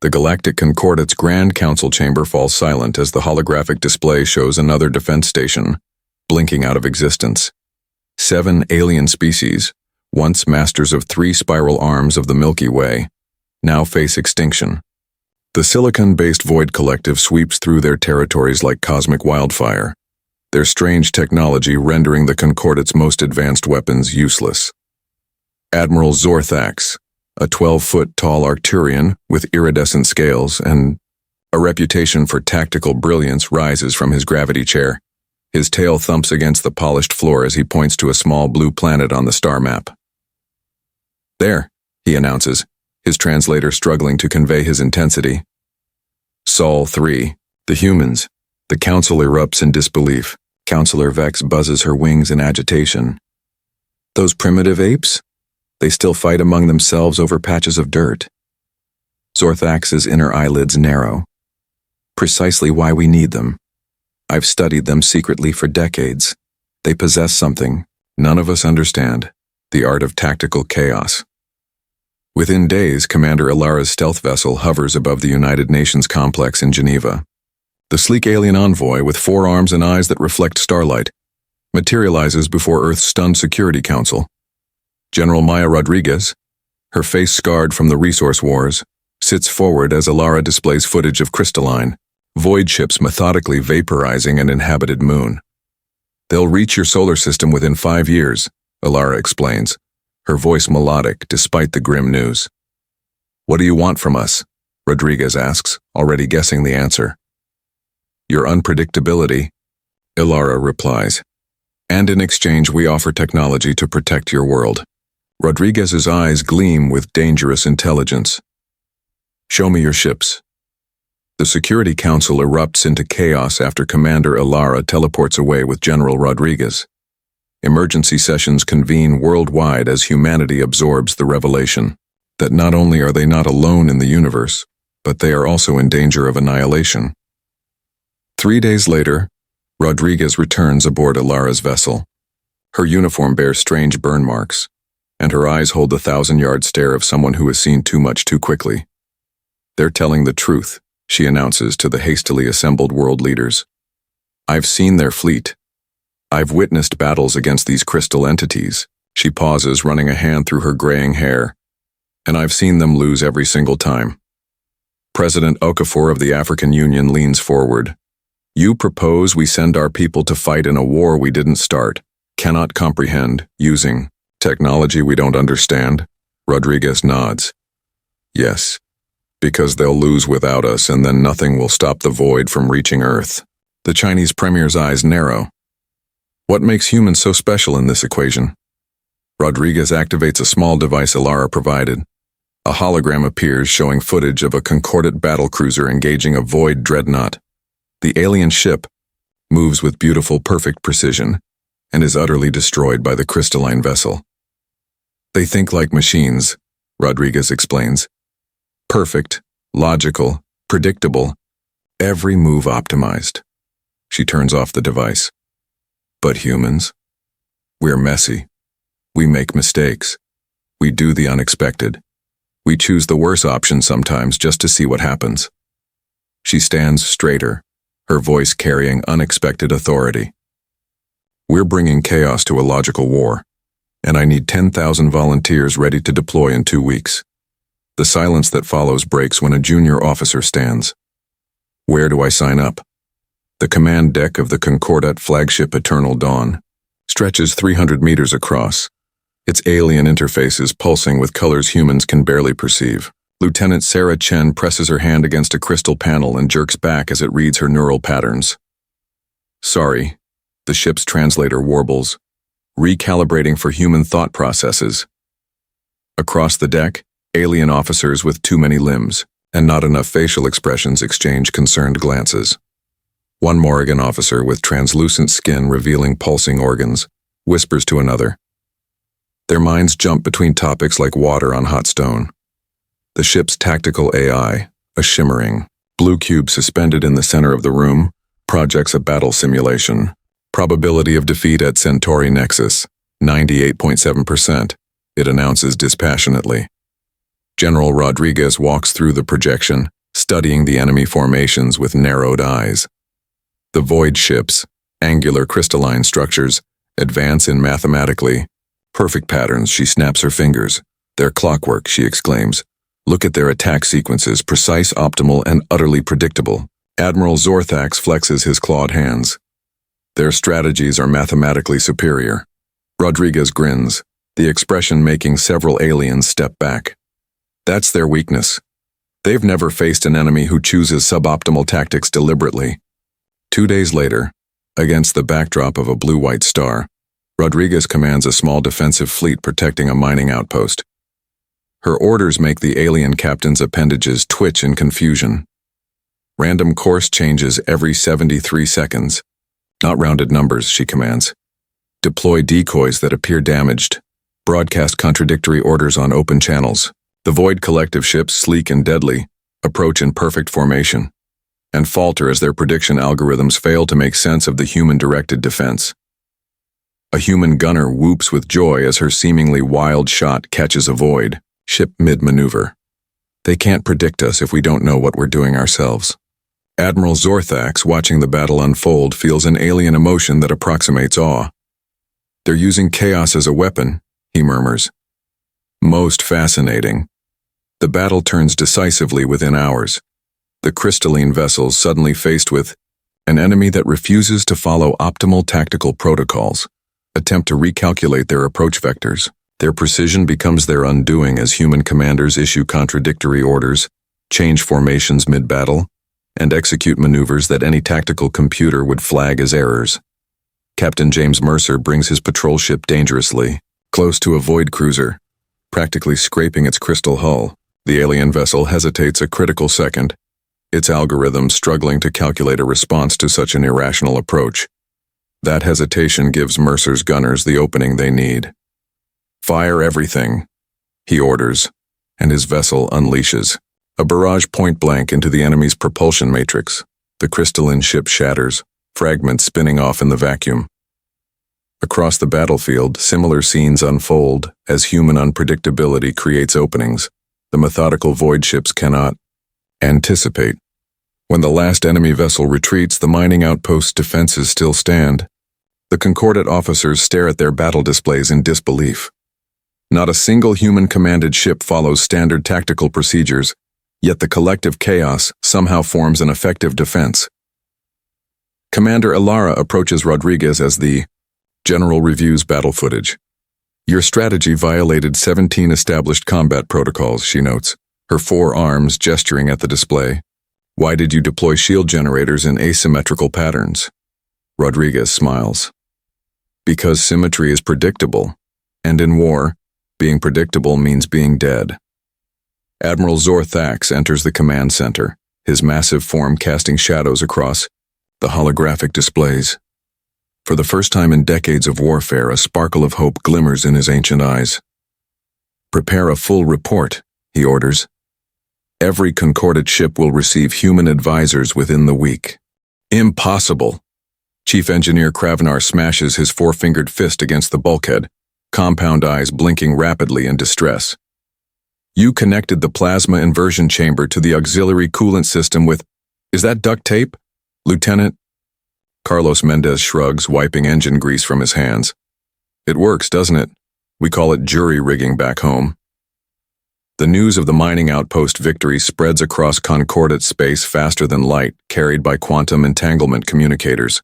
The Galactic Concordate's Grand Council chamber falls silent as the holographic display shows another defense station, blinking out of existence. 7 alien species, once masters of 3 spiral arms of the Milky Way, now face extinction. The silicon-based Void Collective sweeps through their territories like cosmic wildfire, their strange technology rendering the Concordate's most advanced weapons useless. Admiral Zorthax, a 12-foot-tall Arcturian with iridescent scales and a reputation for tactical brilliance, rises from his gravity chair. His tail thumps against the polished floor as he points to a small blue planet on the star map. "There," he announces, his translator struggling to convey his intensity. Sol 3, the humans. The council erupts in disbelief. Counselor Vex buzzes her wings in agitation. "Those primitive apes? They still fight among themselves over patches of dirt." Zorthax's inner eyelids narrow. "Precisely why we need them. I've studied them secretly for decades. They possess something none of us understand, the art of tactical chaos." Within days, Commander Ilara's stealth vessel hovers above the United Nations complex in Geneva. The sleek alien envoy, with 4 arms and eyes that reflect starlight, materializes before Earth's stunned Security Council. General Maya Rodriguez, her face scarred from the resource wars, sits forward as Ilara displays footage of crystalline, void ships methodically vaporizing an inhabited moon. "They'll reach your solar system within 5 years, Ilara explains, her voice melodic despite the grim news. "What do you want from us?" Rodriguez asks, already guessing the answer. "Your unpredictability," Ilara replies. "And in exchange we offer technology to protect your world." Rodriguez's eyes gleam with dangerous intelligence. "Show me your ships." The Security Council erupts into chaos after Commander Ilara teleports away with General Rodriguez. Emergency sessions convene worldwide as humanity absorbs the revelation that not only are they not alone in the universe, but they are also in danger of annihilation. 3 days later, Rodriguez returns aboard Ilara's vessel. Her uniform bears strange burn marks, and her eyes hold the 1,000-yard stare of someone who has seen too much too quickly. "They're telling the truth," she announces to the hastily assembled world leaders. "I've seen their fleet. I've witnessed battles against these crystal entities." She pauses, running a hand through her graying hair. "And I've seen them lose every single time." President Okafor of the African Union leans forward. "You propose we send our people to fight in a war we didn't start, cannot comprehend, using technology we don't understand?" Rodriguez nods. "Yes, because they'll lose without us and then nothing will stop the void from reaching Earth." The Chinese premier's eyes narrow. "What makes humans so special in this equation?" Rodriguez activates a small device Ilara provided. A hologram appears showing footage of a Concordate battlecruiser engaging a void dreadnought. The alien ship moves with beautiful, perfect precision and is utterly destroyed by the crystalline vessel. "They think like machines," Rodriguez explains. "Perfect, logical, predictable, every move optimized." She turns off the device. "But humans? We're messy. We make mistakes. We do the unexpected. We choose the worst option sometimes just to see what happens." She stands straighter, her voice carrying unexpected authority. "We're bringing chaos to a logical war, and I need 10,000 volunteers ready to deploy in 2 weeks." The silence that follows breaks when a junior officer stands. "Where do I sign up?" The command deck of the Concordate flagship Eternal Dawn stretches 300 meters across, its alien interfaces pulsing with colors humans can barely perceive. Lieutenant Sarah Chen presses her hand against a crystal panel and jerks back as it reads her neural patterns. "Sorry," the ship's translator warbles, recalibrating for human thought processes. Across the deck, alien officers with too many limbs and not enough facial expressions exchange concerned glances. One Morrigan officer with translucent skin revealing pulsing organs whispers to another. Their minds jump between topics like water on hot stone. The ship's tactical AI, a shimmering, blue cube suspended in the center of the room, projects a battle simulation. Probability of defeat at Centauri Nexus, 98.7%, it announces dispassionately. General Rodriguez walks through the projection, studying the enemy formations with narrowed eyes. The void ships, angular crystalline structures, advance in mathematically perfect patterns. She snaps her fingers. They're clockwork, she exclaims. Look at their attack sequences, precise, optimal, and utterly predictable. Admiral Zorthax flexes his clawed hands. Their strategies are mathematically superior. Rodriguez grins, the expression making several aliens step back. That's their weakness. They've never faced an enemy who chooses suboptimal tactics deliberately. 2 days later, against the backdrop of a blue-white star, Rodriguez commands a small defensive fleet protecting a mining outpost. Her orders make the alien captain's appendages twitch in confusion. Random course changes every 73 seconds. Not rounded numbers, she commands. Deploy decoys that appear damaged. Broadcast contradictory orders on open channels. The Void Collective ships, sleek and deadly, approach in perfect formation, and falter as their prediction algorithms fail to make sense of the human-directed defense. A human gunner whoops with joy as her seemingly wild shot catches a void ship mid-maneuver. They can't predict us if we don't know what we're doing ourselves. Admiral Zorthax, watching the battle unfold, feels an alien emotion that approximates awe. They're using chaos as a weapon, he murmurs. Most fascinating. The battle turns decisively within hours. The crystalline vessels suddenly faced with an enemy that refuses to follow optimal tactical protocols, attempt to recalculate their approach vectors. Their precision becomes their undoing as human commanders issue contradictory orders, change formations mid-battle, and execute maneuvers that any tactical computer would flag as errors. Captain James Mercer brings his patrol ship dangerously, close to a void cruiser, practically scraping its crystal hull. The alien vessel hesitates a critical second, its algorithm struggling to calculate a response to such an irrational approach. That hesitation gives Mercer's gunners the opening they need. Fire everything, he orders, and his vessel unleashes. A barrage point-blank into the enemy's propulsion matrix. The crystalline ship shatters, fragments spinning off in the vacuum. Across the battlefield, similar scenes unfold as human unpredictability creates openings the methodical void ships cannot anticipate. When the last enemy vessel retreats, the mining outpost's defenses still stand. The Concordat officers stare at their battle displays in disbelief. Not a single human-commanded ship follows standard tactical procedures, yet the collective chaos somehow forms an effective defense. Commander Ilara approaches Rodriguez as the General reviews battle footage. Your strategy violated 17 established combat protocols, she notes, her 4 arms gesturing at the display. Why did you deploy shield generators in asymmetrical patterns? Rodriguez smiles. Because symmetry is predictable, and in war, being predictable means being dead. Admiral Zorthax enters the command center, his massive form casting shadows across the holographic displays. For the first time in decades of warfare, a sparkle of hope glimmers in his ancient eyes. Prepare a full report, he orders. Every Concordat ship will receive human advisors within the week. Impossible! Chief Engineer Kravnar smashes his 4-fingered fist against the bulkhead, compound eyes blinking rapidly in distress. You connected the plasma inversion chamber to the auxiliary coolant system with... Is that duct tape, Lieutenant? Carlos Mendez shrugs, wiping engine grease from his hands. It works, doesn't it? We call it jury rigging back home. The news of the mining outpost victory spreads across Concordat space faster than light, carried by quantum entanglement communicators.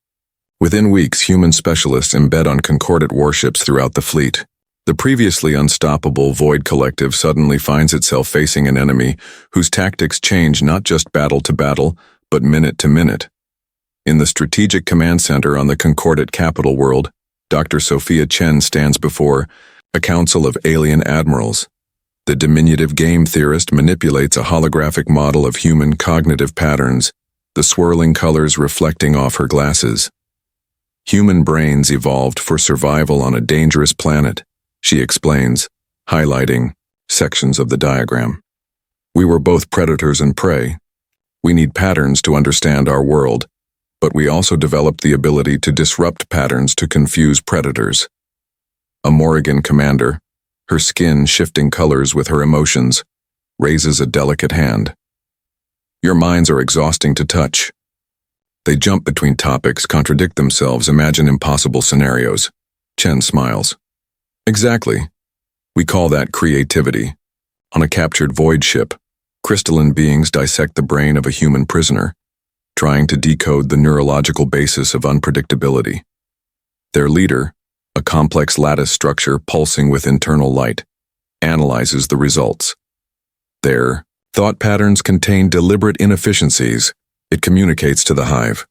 Within weeks, human specialists embed on Concordat warships throughout the fleet. The previously unstoppable Void Collective suddenly finds itself facing an enemy whose tactics change not just battle to battle, but minute to minute. In the Strategic Command Center on the Concordat capital world, Dr. Sophia Chen stands before a council of alien admirals. The diminutive game theorist manipulates a holographic model of human cognitive patterns, the swirling colors reflecting off her glasses. Human brains evolved for survival on a dangerous planet, she explains, highlighting sections of the diagram. We were both predators and prey. We need patterns to understand our world, but we also developed the ability to disrupt patterns to confuse predators. A Morrigan commander, her skin shifting colors with her emotions, raises a delicate hand. Your minds are exhausting to touch. They jump between topics, contradict themselves, imagine impossible scenarios. Chen smiles. Exactly. We call that creativity. On a captured void ship, crystalline beings dissect the brain of a human prisoner, trying to decode the neurological basis of unpredictability. Their leader, a complex lattice structure pulsing with internal light, analyzes the results. Their thought patterns contain deliberate inefficiencies. It communicates to the hive.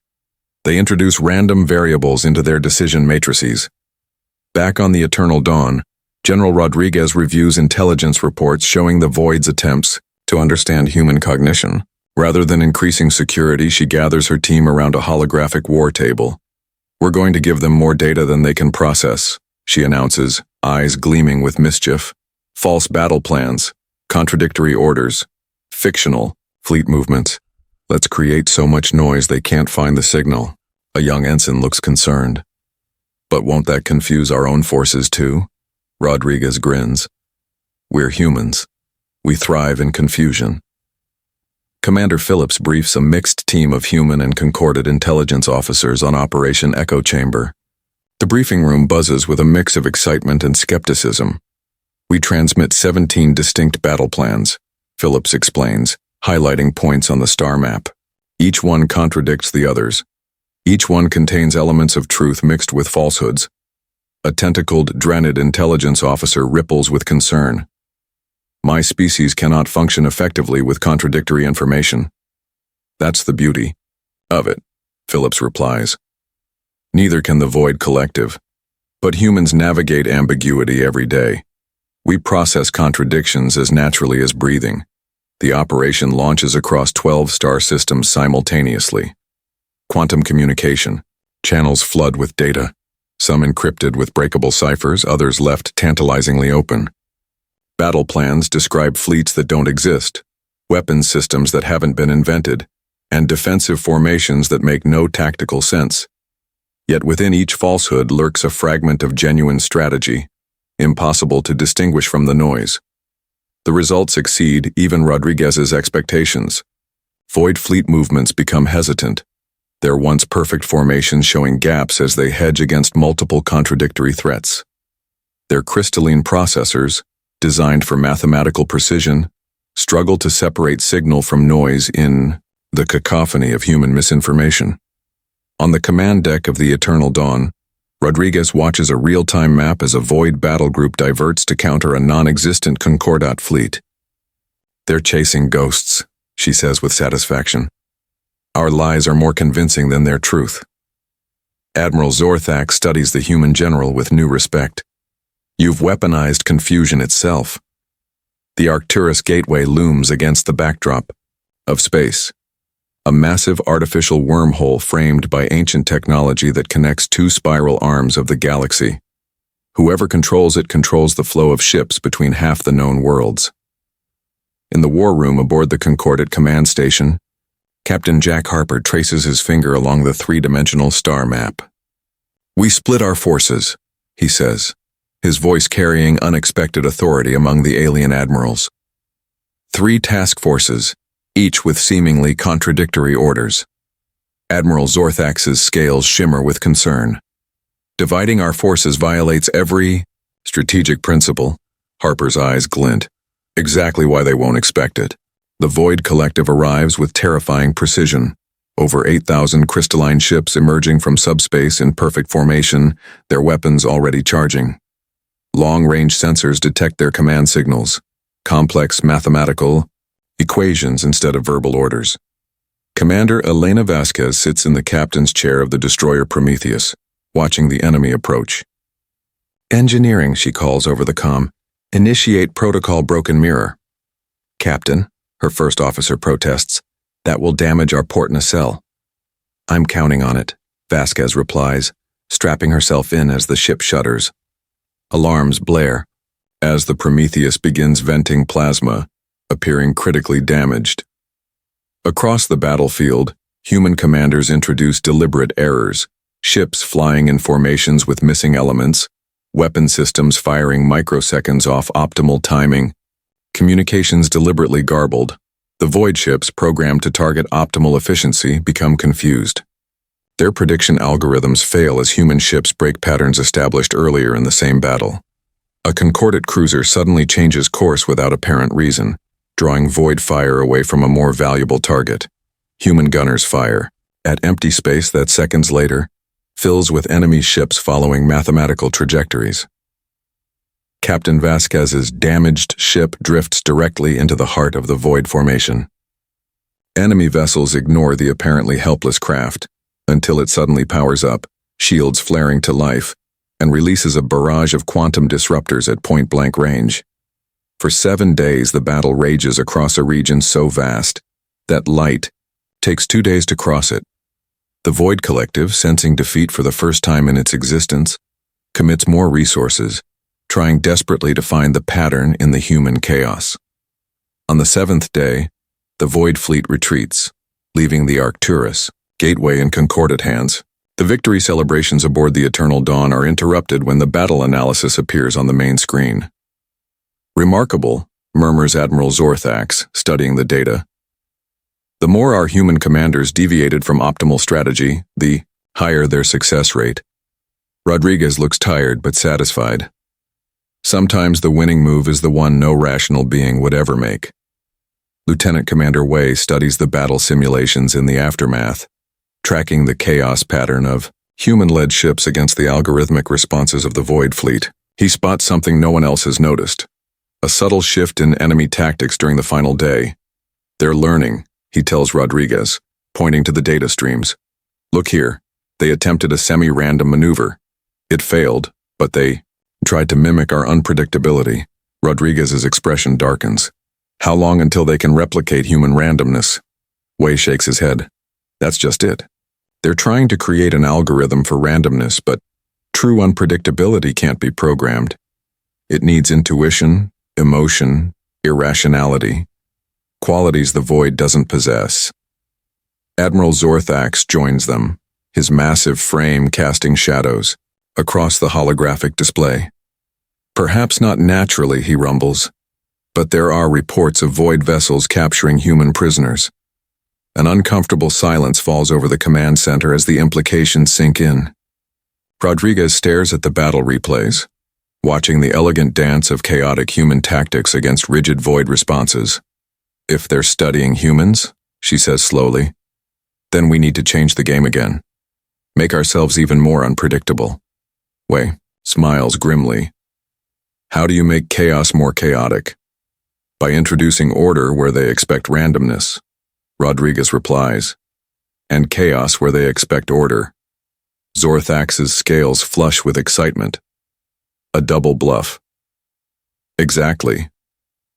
They introduce random variables into their decision matrices. Back on the Eternal Dawn, General Rodriguez reviews intelligence reports showing the Void's attempts to understand human cognition. Rather than increasing security, she gathers her team around a holographic war table. We're going to give them more data than they can process, she announces, eyes gleaming with mischief. False battle plans, contradictory orders, fictional fleet movements. Let's create so much noise they can't find the signal. A young ensign looks concerned. But won't that confuse our own forces too? Rodriguez grins. We're humans. We thrive in confusion. Commander Phillips briefs a mixed team of human and concordant intelligence officers on Operation Echo Chamber. The briefing room buzzes with a mix of excitement and skepticism. We transmit 17 distinct battle plans, Phillips explains, highlighting points on the star map. Each one contradicts the others. Each one contains elements of truth mixed with falsehoods. A tentacled Dranid intelligence officer ripples with concern. My species cannot function effectively with contradictory information. That's the beauty of it, Phillips replies. Neither can the Void Collective. But humans navigate ambiguity every day. We process contradictions as naturally as breathing. The operation launches across 12 star systems simultaneously. Quantum communication. Channels flood with data. Some encrypted with breakable ciphers, others left tantalizingly open. Battle plans describe fleets that don't exist, weapons systems that haven't been invented, and defensive formations that make no tactical sense. Yet within each falsehood lurks a fragment of genuine strategy, impossible to distinguish from the noise. The results exceed even Rodriguez's expectations. Void fleet movements become hesitant, their once perfect formations showing gaps as they hedge against multiple contradictory threats. Their crystalline processors, designed for mathematical precision, struggle to separate signal from noise in the cacophony of human misinformation. On the command deck of the Eternal Dawn, Rodriguez watches a real-time map as a Void battle group diverts to counter a non-existent Concordat fleet. They're chasing ghosts, she says with satisfaction. Our lies are more convincing than their truth. Admiral Zorthak studies the human general with new respect. You've weaponized confusion itself. The Arcturus Gateway looms against the backdrop of space. A massive artificial wormhole framed by ancient technology that connects two spiral arms of the galaxy. Whoever controls it controls the flow of ships between half the known worlds. In the war room aboard the Concordat command station, Captain Jack Harper traces his finger along the three-dimensional star map. We split our forces, he says, his voice carrying unexpected authority among the alien admirals. 3 task forces, each with seemingly contradictory orders. Admiral Zorthax's scales shimmer with concern. Dividing our forces violates every strategic principle. Harper's eyes glint. Exactly why they won't expect it. The Void Collective arrives with terrifying precision. Over 8,000 crystalline ships emerging from subspace in perfect formation, their weapons already charging. Long-range sensors detect their command signals. Complex mathematical equations instead of verbal orders. Commander Elena Vasquez sits in the captain's chair of the destroyer Prometheus, watching the enemy approach. Engineering, she calls over the comm. Initiate protocol broken mirror. Captain, her first officer protests, that will damage our port nacelle. I'm counting on it, Vasquez replies, strapping herself in as the ship shudders. Alarms blare, as the Prometheus begins venting plasma, appearing critically damaged. Across the battlefield, human commanders introduce deliberate errors, ships flying in formations with missing elements, weapon systems firing microseconds off optimal timing. Communications deliberately garbled. The void ships, programmed to target optimal efficiency, become confused. Their prediction algorithms fail as human ships break patterns established earlier in the same battle. A concordate cruiser suddenly changes course without apparent reason, drawing void fire away from a more valuable target. Human gunners fire at empty space that seconds later fills with enemy ships following mathematical trajectories. Captain Vasquez's damaged ship drifts directly into the heart of the void formation. Enemy vessels ignore the apparently helpless craft until it suddenly powers up, shields flaring to life, and releases a barrage of quantum disruptors at point-blank range. For 7 days, the battle rages across a region so vast that light takes 2 days to cross it. The Void Collective, sensing defeat for the first time in its existence, commits more resources, trying desperately to find the pattern in the human chaos. On the 7th day, the Void Fleet retreats, leaving the Arcturus Gateway in concordate hands. The victory celebrations aboard the Eternal Dawn are interrupted when the battle analysis appears on the main screen. Remarkable, murmurs Admiral Zorthax, studying the data. The more our human commanders deviated from optimal strategy, the higher their success rate. Rodriguez looks tired but satisfied. Sometimes the winning move is the one no rational being would ever make. Lieutenant Commander Wei studies the battle simulations in the aftermath, tracking the chaos pattern of human-led ships against the algorithmic responses of the Void Fleet. He spots something no one else has noticed: a subtle shift in enemy tactics during the final day. They're learning, he tells Rodriguez, pointing to the data streams. Look here, they attempted a semi-random maneuver. It failed, but they tried to mimic our unpredictability. Rodriguez's expression darkens. How long until they can replicate human randomness? Wei shakes his head. That's just it. They're trying to create an algorithm for randomness, but true unpredictability can't be programmed. It needs intuition, emotion, irrationality, qualities the Void doesn't possess. Admiral Zorthax joins them, his massive frame casting shadows across the holographic display. Perhaps not naturally, he rumbles, but there are reports of Void vessels capturing human prisoners. An uncomfortable silence falls over the command center as the implications sink in. Rodriguez stares at the battle replays, watching the elegant dance of chaotic human tactics against rigid Void responses. If they're studying humans, she says slowly, then we need to change the game again. Make ourselves even more unpredictable. Wei smiles grimly. How do you make chaos more chaotic? By introducing order where they expect randomness, Rodriguez replies, and chaos where they expect order. Zorthax's scales flush with excitement. A double bluff. Exactly.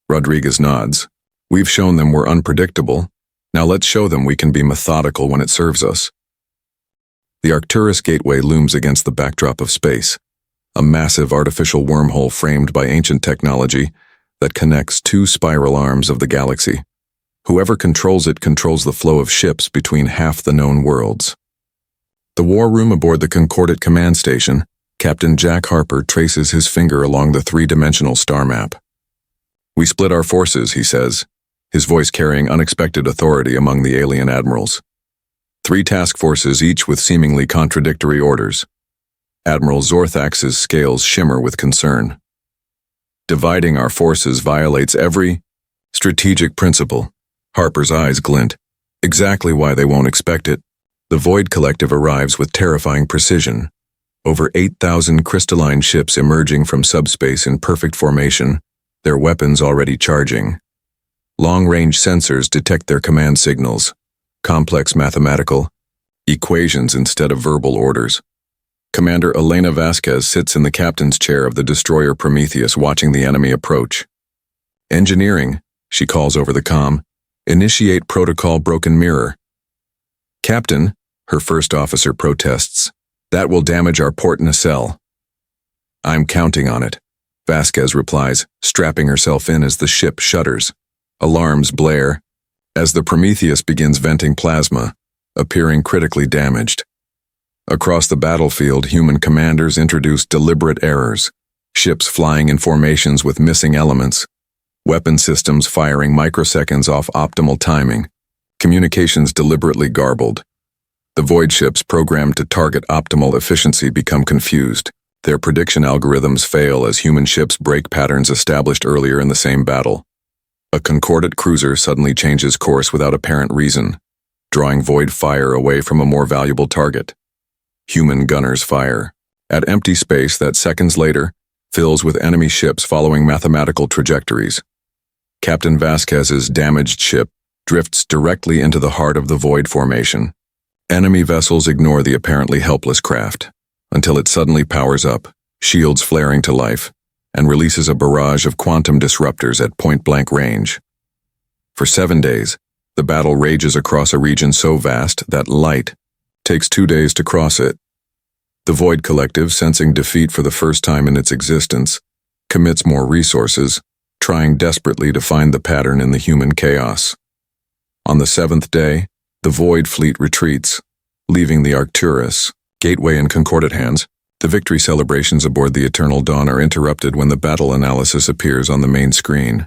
Rodriguez nods. We've shown them we're unpredictable. Now let's show them we can be methodical when it serves us. The Arcturus Gateway looms against the backdrop of space, a massive artificial wormhole framed by ancient technology that connects 2 spiral arms of the galaxy. Whoever controls it controls the flow of ships between half the known worlds. The war room aboard the Concordate command station, Captain Jack Harper traces his finger along the 3-dimensional star map. We split our forces, he says, his voice carrying unexpected authority among the alien admirals. 3 task forces, each with seemingly contradictory orders. Admiral Zorthax's scales shimmer with concern. Dividing our forces violates every strategic principle. Harper's eyes glint. Exactly why they won't expect it. The Void Collective arrives with terrifying precision. Over 8,000 crystalline ships emerging from subspace in perfect formation, their weapons already charging. Long-range sensors detect their command signals. Complex mathematical equations instead of verbal orders. Commander Elena Vasquez sits in the captain's chair of the destroyer Prometheus, watching the enemy approach. Engineering, she calls over the comm. Initiate protocol broken mirror. Captain, her first officer protests. That will damage our port nacelle. I'm counting on it, Vasquez replies, strapping herself in as the ship shudders. Alarms blare as the Prometheus begins venting plasma, appearing critically damaged. Across the battlefield, human commanders introduce deliberate errors, ships flying in formations with missing elements, weapon systems firing microseconds off optimal timing, communications deliberately garbled. The void ships programmed to target optimal efficiency become confused. Their prediction algorithms fail as human ships break patterns established earlier in the same battle. A concordant cruiser suddenly changes course without apparent reason, drawing void fire away from a more valuable target. Human gunners fire at empty space that seconds later fills with enemy ships following mathematical trajectories. Captain Vasquez's damaged ship drifts directly into the heart of the void formation. Enemy vessels ignore the apparently helpless craft until it suddenly powers up, shields flaring to life, and releases a barrage of quantum disruptors at point-blank range. For 7 days, the battle rages across a region so vast that light takes 2 days to cross it. The Void Collective, sensing defeat for the first time in its existence, commits more resources, trying desperately to find the pattern in the human chaos. On the 7th day, the Void Fleet retreats, leaving the Arcturus, Gateway in concordant hands. The victory celebrations aboard the Eternal Dawn are interrupted when the battle analysis appears on the main screen.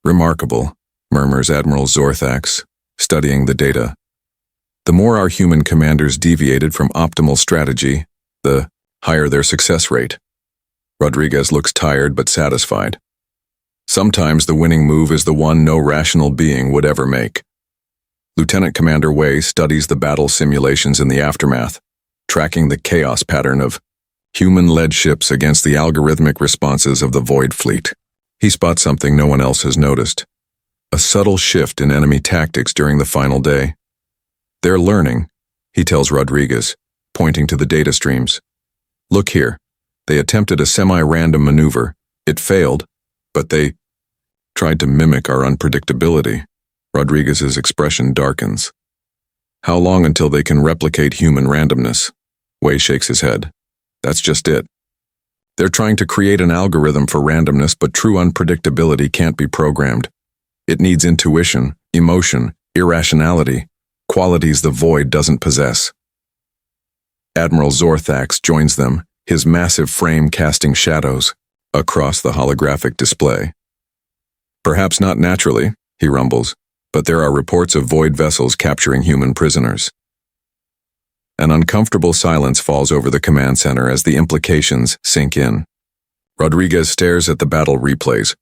Remarkable, murmurs Admiral Zorthax, studying the data. The more our human commanders deviated from optimal strategy, the higher their success rate. Rodriguez looks tired but satisfied. Sometimes the winning move is the one no rational being would ever make. Lieutenant Commander Wei studies the battle simulations in the aftermath, tracking the chaos pattern of human-led ships against the algorithmic responses of the Void Fleet. He spots something no one else has noticed: a subtle shift in enemy tactics during the final day. They're learning, he tells Rodriguez, pointing to the data streams. Look here, they attempted a semi-random maneuver. It failed, but they tried to mimic our unpredictability. Rodriguez's expression darkens. How long until they can replicate human randomness? Wei shakes his head. That's just it. They're trying to create an algorithm for randomness, but true unpredictability can't be programmed. It needs intuition, emotion, irrationality, qualities the Void doesn't possess. Admiral Zorthax joins them, his massive frame casting shadows across the holographic display. Perhaps not naturally, he rumbles, but there are reports of Void vessels capturing human prisoners. An uncomfortable silence falls over the command center as the implications sink in. Rodriguez stares at the battle replays,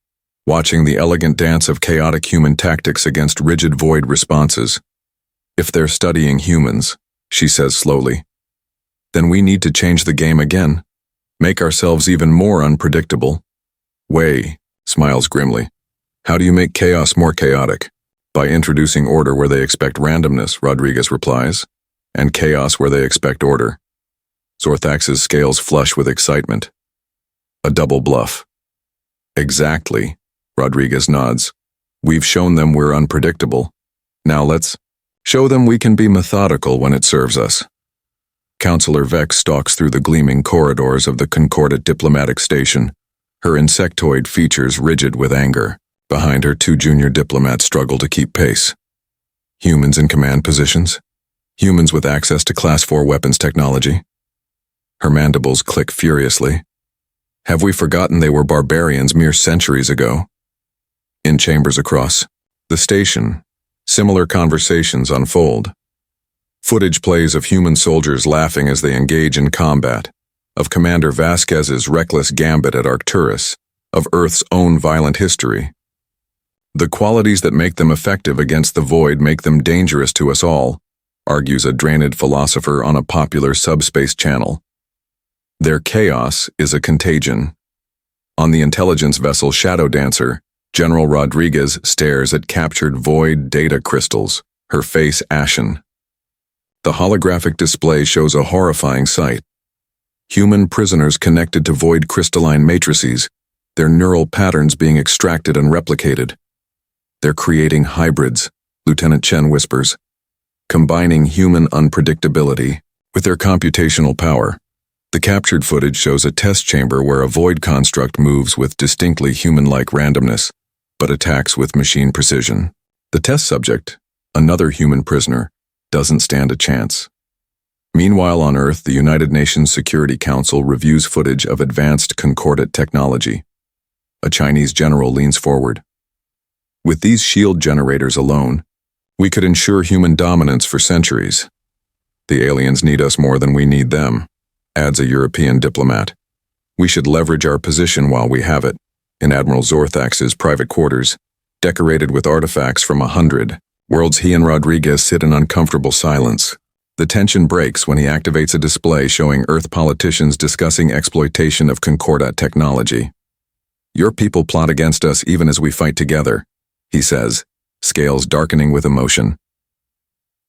watching the elegant dance of chaotic human tactics against rigid Void responses. If they're studying humans, she says slowly, then we need to change the game again, make ourselves even more unpredictable. Wei smiles grimly. How do you make chaos more chaotic? By introducing order where they expect randomness, Rodriguez replies, and chaos where they expect order. Zorthax's scales flush with excitement. A double bluff. Exactly, Rodriguez nods. We've shown them we're unpredictable. Now let's show them we can be methodical when it serves us. Counselor Vex stalks through the gleaming corridors of the Concordat diplomatic station, her insectoid features rigid with anger. Behind her, 2 junior diplomats struggle to keep pace. Humans in command positions. Humans with access to Class 4 weapons technology. Her mandibles click furiously. Have we forgotten they were barbarians mere centuries ago? In chambers across the station, similar conversations unfold. Footage plays of human soldiers laughing as they engage in combat, of Commander Vasquez's reckless gambit at Arcturus, of Earth's own violent history. The qualities that make them effective against the Void make them dangerous to us all, argues a Draenid philosopher on a popular subspace channel. Their chaos is a contagion. On the intelligence vessel Shadow Dancer, General Rodriguez stares at captured Void data crystals, her face ashen. The holographic display shows a horrifying sight. Human prisoners connected to Void crystalline matrices, their neural patterns being extracted and replicated. They're creating hybrids, Lieutenant Chen whispers, combining human unpredictability with their computational power. The captured footage shows a test chamber where a Void construct moves with distinctly human-like randomness, but attacks with machine precision. The test subject, another human prisoner, doesn't stand a chance. Meanwhile on Earth, the United Nations Security Council reviews footage of advanced Concordat technology. A Chinese general leans forward. With these shield generators alone, we could ensure human dominance for centuries. The aliens need us more than we need them, adds a European diplomat. We should leverage our position while we have it, in Admiral Zorthax's private quarters, decorated with artifacts from 100 worlds. He and Rodriguez sit in uncomfortable silence. The tension breaks when he activates a display showing Earth politicians discussing exploitation of Concordat technology. Your people plot against us even as we fight together, he says, scales darkening with emotion.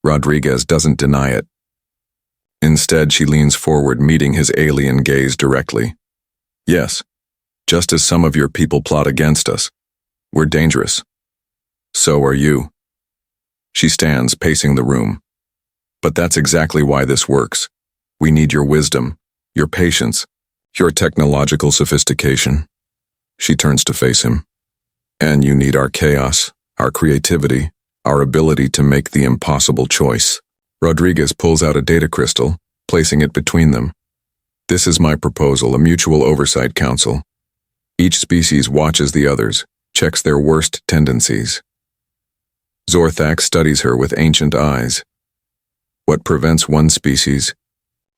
Rodriguez doesn't deny it. Instead, she leans forward, meeting his alien gaze directly. Yes, just as some of your people plot against us. We're dangerous. So are you. She stands, pacing the room. But that's exactly why this works. We need your wisdom, your patience, your technological sophistication. She turns to face him. And you need our chaos, our creativity, our ability to make the impossible choice. Rodriguez pulls out a data crystal, placing it between them. This is my proposal, a mutual oversight council. Each species watches the others, checks their worst tendencies. Zorthax studies her with ancient eyes. What prevents one species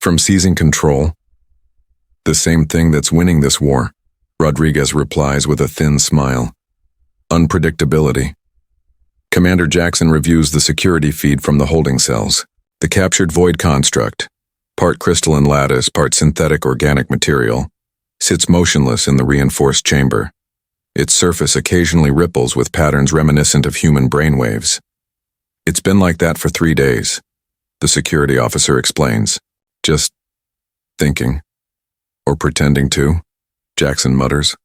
from seizing control? The same thing that's winning this war, Rodriguez replies with a thin smile. Unpredictability. Commander Jackson reviews the security feed from the holding cells. The captured void construct, part crystalline lattice, part synthetic organic material, sits motionless in the reinforced chamber. Its surface occasionally ripples with patterns reminiscent of human brainwaves. It's been like that for 3 days, the security officer explains. Just thinking. Or pretending to, Jackson mutters.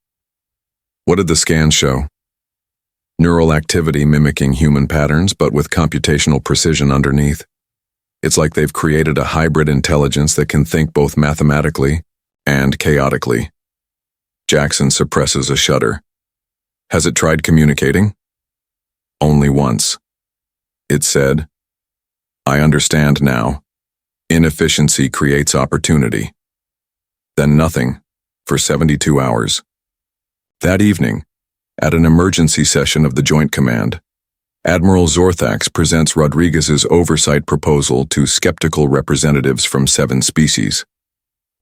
What did the scans show? Neural activity mimicking human patterns, but with computational precision underneath. It's like they've created a hybrid intelligence that can think both mathematically and chaotically. Jackson suppresses a shudder. Has it tried communicating? Only once. It said, I understand now. Inefficiency creates opportunity. Then nothing, for 72 hours. That evening, at an emergency session of the Joint Command, Admiral Zorthax presents Rodriguez's oversight proposal to skeptical representatives from 7 species.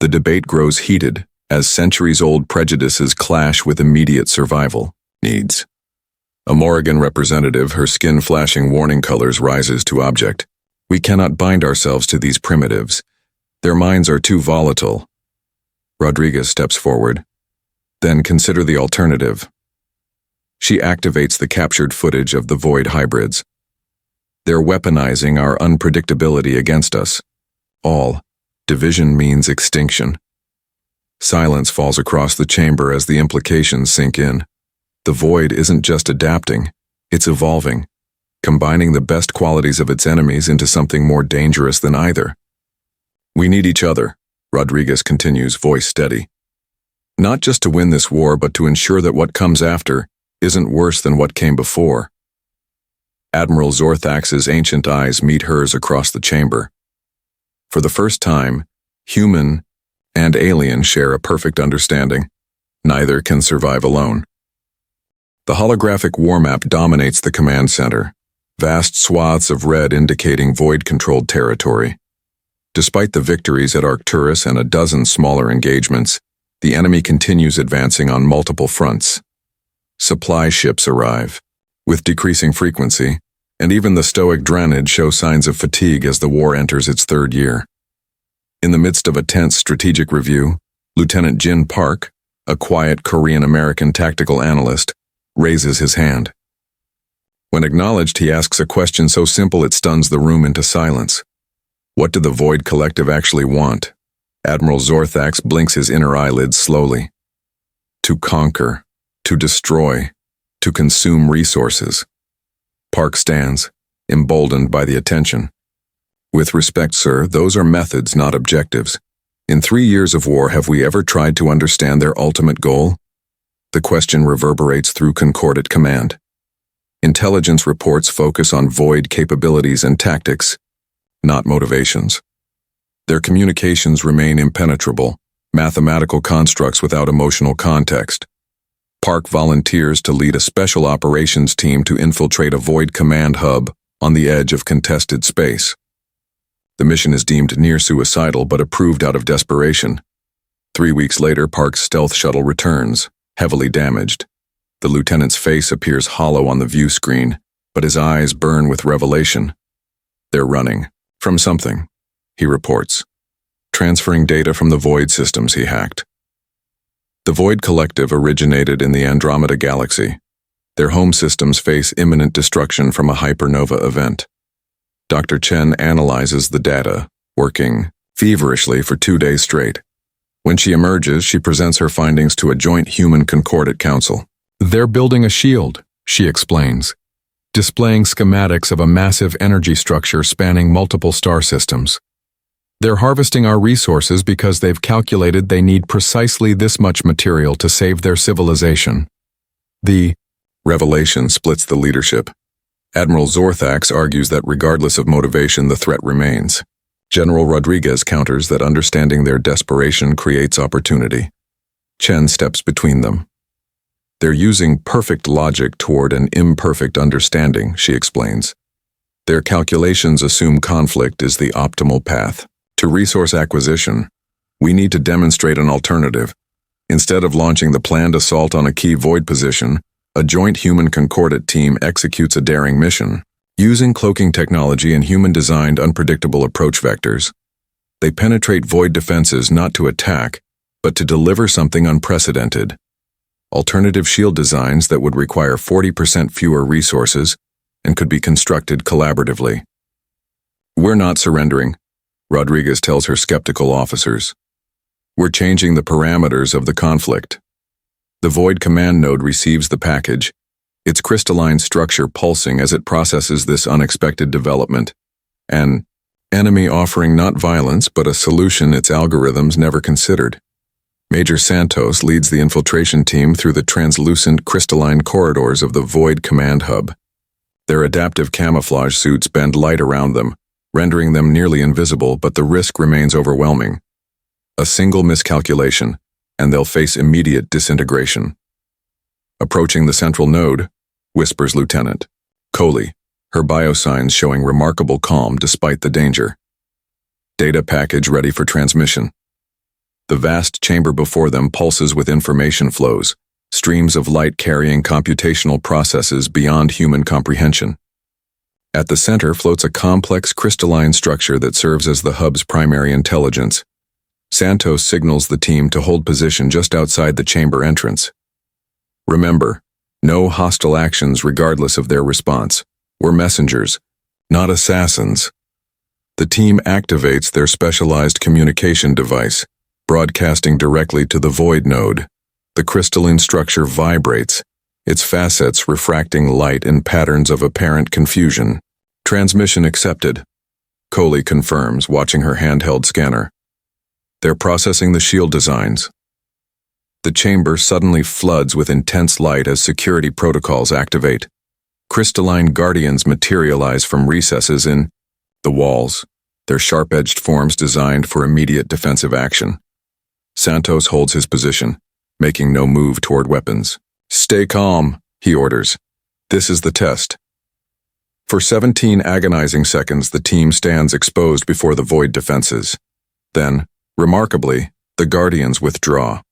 The debate grows heated as centuries-old prejudices clash with immediate survival needs. A Morrigan representative, her skin flashing warning colors, rises to object. We cannot bind ourselves to these primitives. Their minds are too volatile. Rodriguez steps forward. Then consider the alternative. She activates the captured footage of the void hybrids. They're weaponizing our unpredictability against us. All division means extinction. Silence falls across the chamber as the implications sink in. The void isn't just adapting, it's evolving, combining the best qualities of its enemies into something more dangerous than either. We need each other, Rodriguez continues, voice steady. Not just to win this war, but to ensure that what comes after isn't worse than what came before. Admiral Zorthax's ancient eyes meet hers across the chamber. For the first time, human and alien share a perfect understanding. Neither can survive alone. The holographic war map dominates the command center, vast swaths of red indicating void-controlled territory. Despite the victories at Arcturus and a dozen smaller engagements, the enemy continues advancing on multiple fronts. Supply ships arrive, with decreasing frequency, and even the stoic Draenei show signs of fatigue as the war enters its 3rd year. In the midst of a tense strategic review, Lieutenant Jin Park, a quiet Korean-American tactical analyst, raises his hand. When acknowledged, he asks a question so simple it stuns the room into silence. What do the Void Collective actually want? Admiral Zorthax blinks his inner eyelids slowly. To conquer, to destroy, to consume resources. Park stands, emboldened by the attention. With respect, sir, those are methods, not objectives. In 3 years of war, have we ever tried to understand their ultimate goal? The question reverberates through Concordat Command. Intelligence reports focus on void capabilities and tactics, not motivations. Their communications remain impenetrable, mathematical constructs without emotional context. Park volunteers to lead a special operations team to infiltrate a Void command hub on the edge of contested space. The mission is deemed near-suicidal but approved out of desperation. 3 weeks later, Park's stealth shuttle returns, heavily damaged. The lieutenant's face appears hollow on the view screen, but his eyes burn with revelation. They're running from something, he reports, transferring data from the Void systems he hacked. The Void Collective originated in the Andromeda Galaxy. Their home systems face imminent destruction from a hypernova event. Dr. Chen analyzes the data, working feverishly for 2 days straight. When she emerges, she presents her findings to a joint human concordate council. They're building a shield, she explains, displaying schematics of a massive energy structure spanning multiple star systems. They're harvesting our resources because they've calculated they need precisely this much material to save their civilization. The revelation splits the leadership. Admiral Zorthax argues that regardless of motivation, the threat remains. General Rodriguez counters that understanding their desperation creates opportunity. Chen steps between them. They're using perfect logic toward an imperfect understanding, she explains. Their calculations assume conflict is the optimal path. To resource acquisition, we need to demonstrate an alternative. Instead of launching the planned assault on a key Void position, a joint human concordate team executes a daring mission. Using cloaking technology and human-designed unpredictable approach vectors, they penetrate Void defenses not to attack, but to deliver something unprecedented. Alternative shield designs that would require 40% fewer resources and could be constructed collaboratively. We're not surrendering, Rodriguez tells her skeptical officers. We're changing the parameters of the conflict. The Void command node receives the package, its crystalline structure pulsing as it processes this unexpected development. An enemy offering not violence but a solution its algorithms never considered. Major Santos leads the infiltration team through the translucent crystalline corridors of the Void command hub. Their adaptive camouflage suits bend light around them, rendering them nearly invisible, but the risk remains overwhelming. A single miscalculation, and they'll face immediate disintegration. Approaching the central node, whispers Lieutenant Coley, her biosigns showing remarkable calm despite the danger. Data package ready for transmission. The vast chamber before them pulses with information flows, streams of light carrying computational processes beyond human comprehension. At the center floats a complex crystalline structure that serves as the hub's primary intelligence. Santos signals the team to hold position just outside the chamber entrance. Remember, no hostile actions regardless of their response. We're messengers, not assassins. The team activates their specialized communication device, broadcasting directly to the Void node. The crystalline structure vibrates, its facets refracting light in patterns of apparent confusion. Transmission accepted, Coley confirms, watching her handheld scanner. They're processing the shield designs. The chamber suddenly floods with intense light as security protocols activate. Crystalline guardians materialize from recesses in the walls, their sharp-edged forms designed for immediate defensive action. Santos holds his position, making no move toward weapons. Stay calm, he orders. This is the test. For 17 agonizing seconds, the team stands exposed before the Void defenses. Then, remarkably, the Guardians withdraw.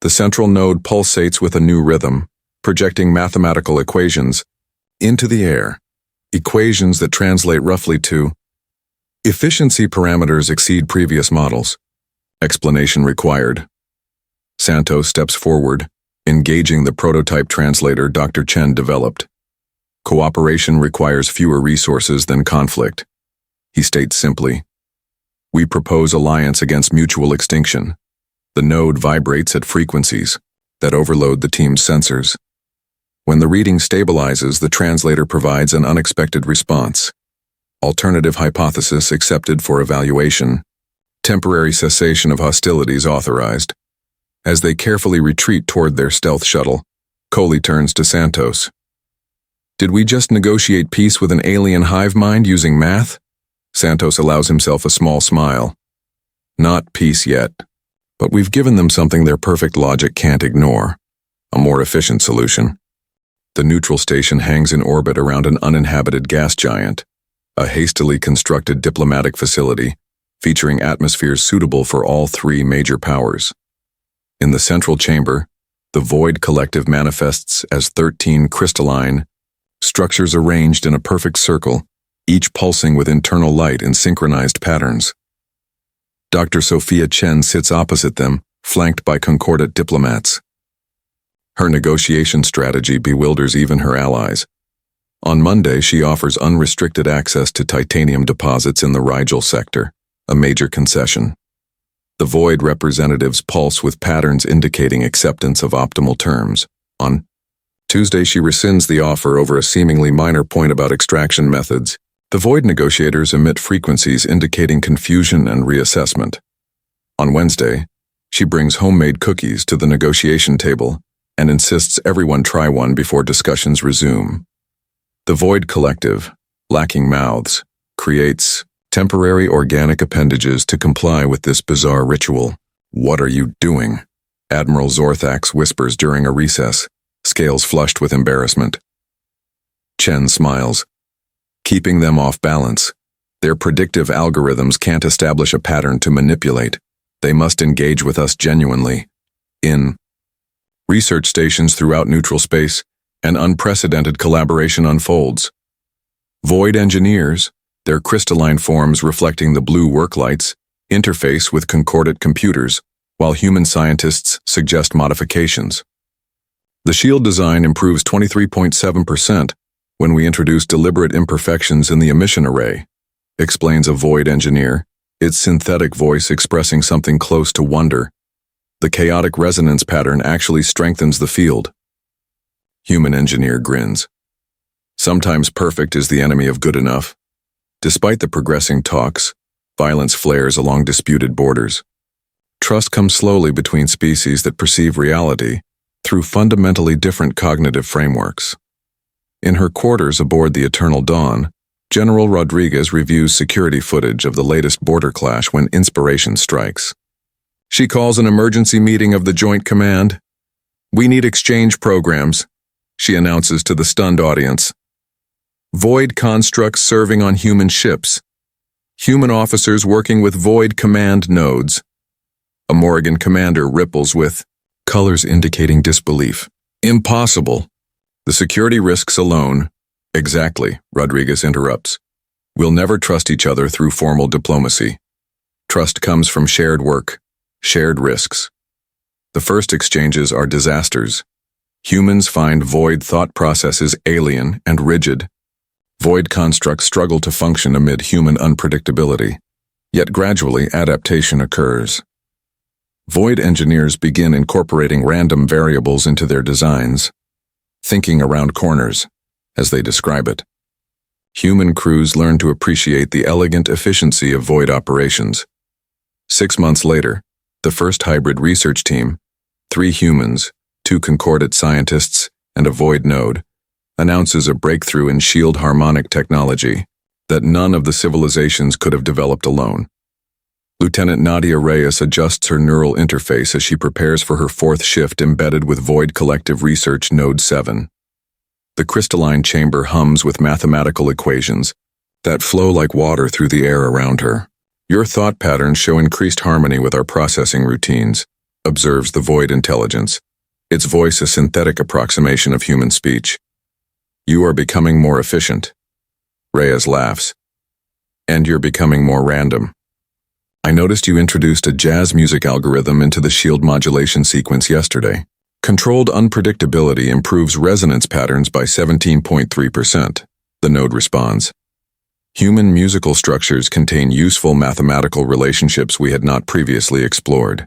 The central node pulsates with a new rhythm, projecting mathematical equations into the air, equations that translate roughly to efficiency parameters exceed previous models. Explanation required. Santos steps forward, engaging the prototype translator Dr. Chen developed. Cooperation requires fewer resources than conflict. He states simply, "We propose alliance against mutual extinction." The node vibrates at frequencies that overload the team's sensors. When the reading stabilizes, the translator provides an unexpected response. Alternative hypothesis accepted for evaluation. Temporary cessation of hostilities authorized. As they carefully retreat toward their stealth shuttle, Coley turns to Santos. Did we just negotiate peace with an alien hive mind using math? Santos allows himself a small smile. Not peace yet, but we've given them something their perfect logic can't ignore. a more efficient solution. The neutral station hangs in orbit around an uninhabited gas giant, a hastily constructed diplomatic facility featuring atmospheres suitable for all three major powers. In the central chamber, the Void Collective manifests as 13 crystalline structures arranged in a perfect circle, each pulsing with internal light in synchronized patterns. Dr. Sophia Chen sits opposite them, flanked by concordant diplomats. Her negotiation strategy bewilders even her allies. On Monday, she offers unrestricted access to titanium deposits in the Rigel sector, a major concession. The Void representatives pulse with patterns indicating acceptance of optimal terms. On Tuesday, she rescinds the offer over a seemingly minor point about extraction methods. The Void negotiators emit frequencies indicating confusion and reassessment. On Wednesday, she brings homemade cookies to the negotiation table and insists everyone try one before discussions resume. The Void Collective, lacking mouths, creates temporary organic appendages to comply with this bizarre ritual. "What are you doing?" Admiral Zorthax whispers during a recess, scales flushed with embarrassment. Chen smiles. "Keeping them off balance. Their predictive algorithms can't establish a pattern to manipulate. They must engage with us genuinely. In research stations throughout neutral space, an unprecedented collaboration unfolds. Void engineers, their crystalline forms reflecting the blue worklights, interface with concordant computers, while human scientists suggest modifications. The shield design improves 23.7% when we introduce deliberate imperfections in the emission array, explains a Void engineer, its synthetic voice expressing something close to wonder. The chaotic resonance pattern actually strengthens the field. Human engineer grins. Sometimes perfect is the enemy of good enough. Despite the progressing talks, violence flares along disputed borders. Trust comes slowly between species that perceive reality through fundamentally different cognitive frameworks. In her quarters aboard the Eternal Dawn, General Rodriguez reviews security footage of the latest border clash when inspiration strikes. She calls an emergency meeting of the Joint Command. "We need exchange programs," she announces to the stunned audience. "Void constructs serving on human ships. Human officers working with Void command nodes." A Morrigan commander ripples with colors indicating disbelief. "Impossible. The security risks alone." "Exactly," Rodriguez interrupts. "We'll never trust each other through formal diplomacy. Trust comes from shared work, shared risks. The first exchanges are disasters. Humans find Void thought processes alien and rigid. Void constructs struggle to function amid human unpredictability. Yet gradually adaptation occurs. Void engineers begin incorporating random variables into their designs, thinking around corners, as they describe it. Human crews learn to appreciate the elegant efficiency of Void operations. 6 months later, the first hybrid research team, 3 humans, 2 concordant scientists, and a Void node, announces a breakthrough in shield harmonic technology that none of the civilizations could have developed alone. Lieutenant Nadia Reyes adjusts her neural interface as she prepares for her 4th shift embedded with Void Collective Research Node 7. The crystalline chamber hums with mathematical equations that flow like water through the air around her. "Your thought patterns show increased harmony with our processing routines," observes the Void intelligence, its voice a synthetic approximation of human speech. "You are becoming more efficient." Reyes laughs. "And you're becoming more random. I noticed you introduced a jazz music algorithm into the shield modulation sequence yesterday. Controlled unpredictability improves resonance patterns by 17.3%, the node responds. Human musical structures contain useful mathematical relationships we had not previously explored.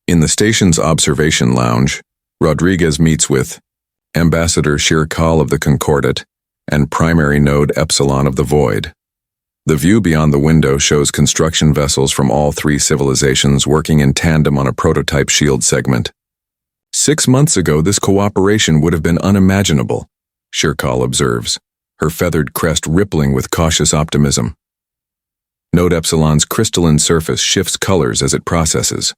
In the station's observation lounge, Rodriguez meets with Ambassador Shirkal of the Concordat and primary node Epsilon of the Void. The view beyond the window shows construction vessels from all 3 civilizations working in tandem on a prototype shield segment. 6 months ago, this cooperation would have been unimaginable, Shirkal observes, her feathered crest rippling with cautious optimism. Node Epsilon's crystalline surface shifts colors as it processes.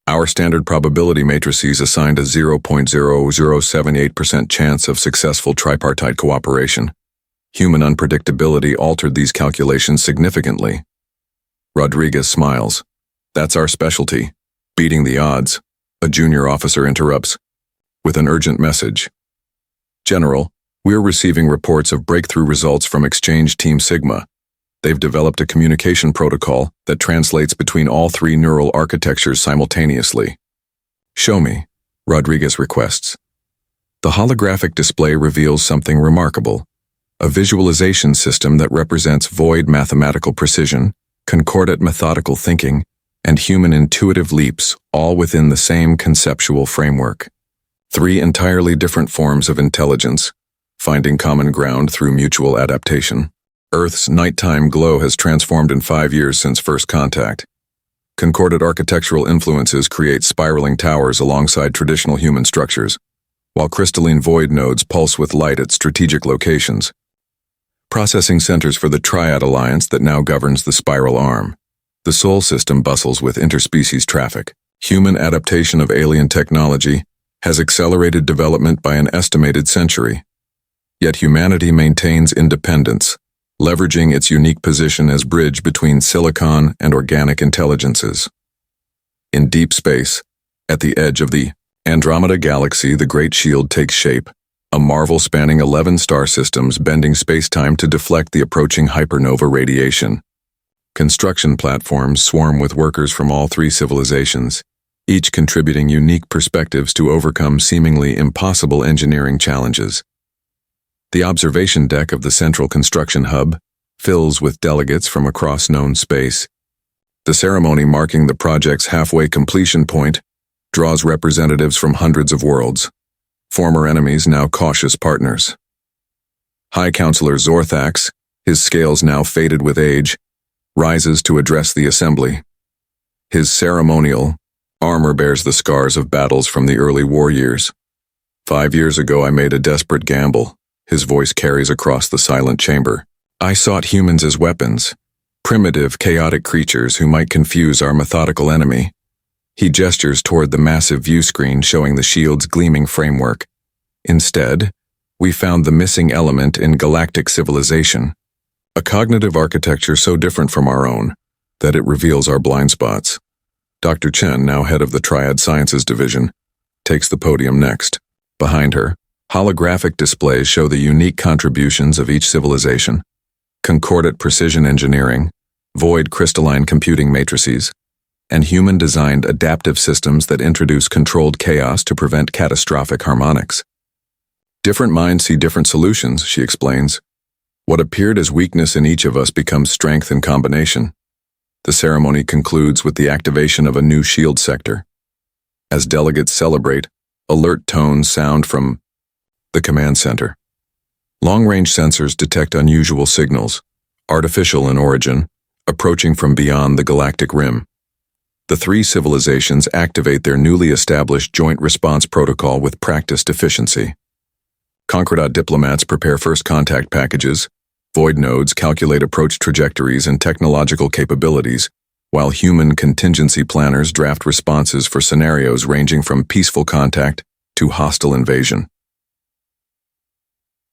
Our standard probability matrices assigned a 0.0078% chance of successful tripartite cooperation. Human unpredictability altered these calculations significantly. Rodriguez smiles. That's our specialty, beating the odds. A junior officer interrupts with an urgent message. General, we're receiving reports of breakthrough results from Exchange Team Sigma. They've developed a communication protocol that translates between all three neural architectures simultaneously. Show me, Rodriguez requests. The holographic display reveals something remarkable. A visualization system that represents void mathematical precision, concordant methodical thinking, and human intuitive leaps, all within the same conceptual framework. Three entirely different forms of intelligence, finding common ground through mutual adaptation. Earth's nighttime glow has transformed in 5 years since first contact. Concordant architectural influences create spiraling towers alongside traditional human structures, while crystalline void nodes pulse with light at strategic locations. Processing centers for the Triad Alliance that now governs the spiral arm. The Sol system bustles with interspecies traffic. Human adaptation of alien technology has accelerated development by an estimated century. Yet humanity maintains independence, leveraging its unique position as bridge between silicon and organic intelligences. In deep space, at the edge of the Andromeda Galaxy, the Great Shield takes shape, a marvel spanning 11 star systems bending space-time to deflect the approaching hypernova radiation. Construction platforms swarm with workers from all three civilizations, each contributing unique perspectives to overcome seemingly impossible engineering challenges. The observation deck of the central construction hub fills with delegates from across known space. The ceremony marking the project's halfway completion point draws representatives from hundreds of worlds, former enemies now cautious partners. High Counselor Zorthax, his scales now faded with age, rises to address the assembly. His ceremonial armor bears the scars of battles from the early war years. 5 years ago I made a desperate gamble. His voice carries across the silent chamber. I sought humans as weapons, primitive, chaotic creatures who might confuse our methodical enemy. He gestures toward the massive view screen showing the shield's gleaming framework. Instead, we found the missing element in galactic civilization, a cognitive architecture so different from our own that it reveals our blind spots. Dr. Chen, now head of the Triad Sciences Division, takes the podium next. Behind her, holographic displays show the unique contributions of each civilization. Concordant precision engineering, void crystalline computing matrices, and human-designed adaptive systems that introduce controlled chaos to prevent catastrophic harmonics. Different minds see different solutions, she explains. What appeared as weakness in each of us becomes strength in combination. The ceremony concludes with the activation of a new shield sector. As delegates celebrate, alert tones sound from the command center. Long-range sensors detect unusual signals, artificial in origin, approaching from beyond the galactic rim. The three civilizations activate their newly established joint response protocol with practiced efficiency. Concordat diplomats prepare first contact packages, void nodes calculate approach trajectories and technological capabilities, while human contingency planners draft responses for scenarios ranging from peaceful contact to hostile invasion.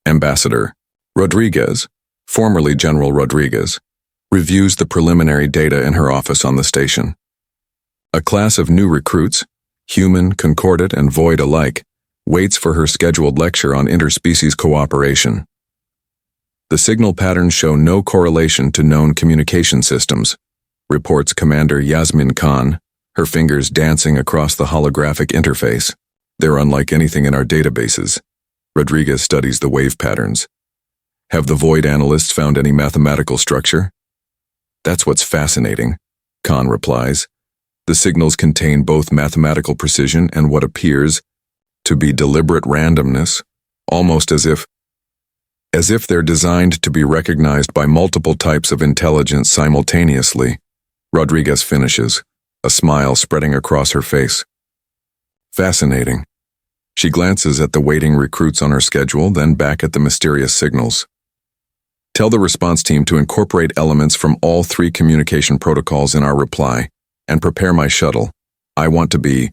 Ambassador Rodriguez, formerly General Rodriguez, reviews the preliminary data in her office on the station. A class of new recruits, human, concordant, and void alike, waits for her scheduled lecture on interspecies cooperation. The signal patterns show no correlation to known communication systems, reports Commander Yasmin Khan, her fingers dancing across the holographic interface. They're unlike anything in our databases. Rodriguez studies the wave patterns. Have the void analysts found any mathematical structure? That's what's fascinating, Khan replies. The signals contain both mathematical precision and what appears to be deliberate randomness, almost as if they're designed to be recognized by multiple types of intelligence simultaneously. Rodriguez finishes, a smile spreading across her face. Fascinating. She glances at the waiting recruits on her schedule, then back at the mysterious signals. Tell the response team to incorporate elements from all three communication protocols in our reply, and prepare my shuttle. I want to be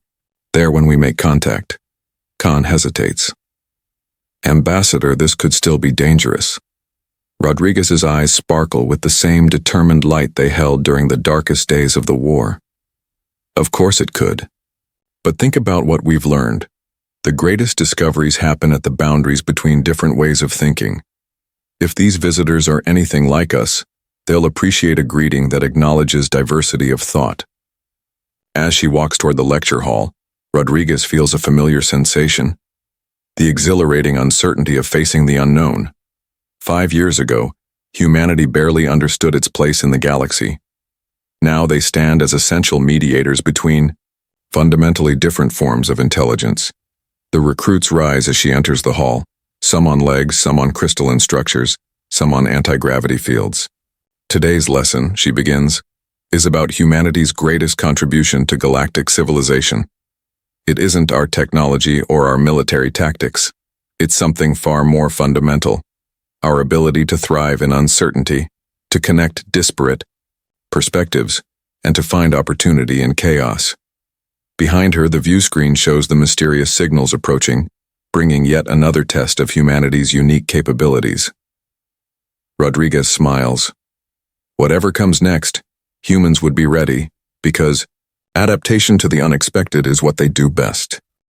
there when we make contact. Khan hesitates. Ambassador, this could still be dangerous. Rodriguez's eyes sparkle with the same determined light they held during the darkest days of the war. Of course it could. But think about what we've learned. The greatest discoveries happen at the boundaries between different ways of thinking. If these visitors are anything like us, they'll appreciate a greeting that acknowledges diversity of thought. As she walks toward the lecture hall, Rodriguez feels a familiar sensation, the exhilarating uncertainty of facing the unknown. 5 years ago, humanity barely understood its place in the galaxy. Now they stand as essential mediators between fundamentally different forms of intelligence. The recruits rise as she enters the hall, some on legs, some on crystalline structures, some on anti-gravity fields. Today's lesson, she begins, is about humanity's greatest contribution to galactic civilization. It isn't our technology or our military tactics. It's something far more fundamental. Our ability to thrive in uncertainty, to connect disparate perspectives, and to find opportunity in chaos. Behind her, the view screen shows the mysterious signals approaching, bringing yet another test of humanity's unique capabilities. Rodriguez smiles. Whatever comes next, humans would be ready, because adaptation to the unexpected is what they do best.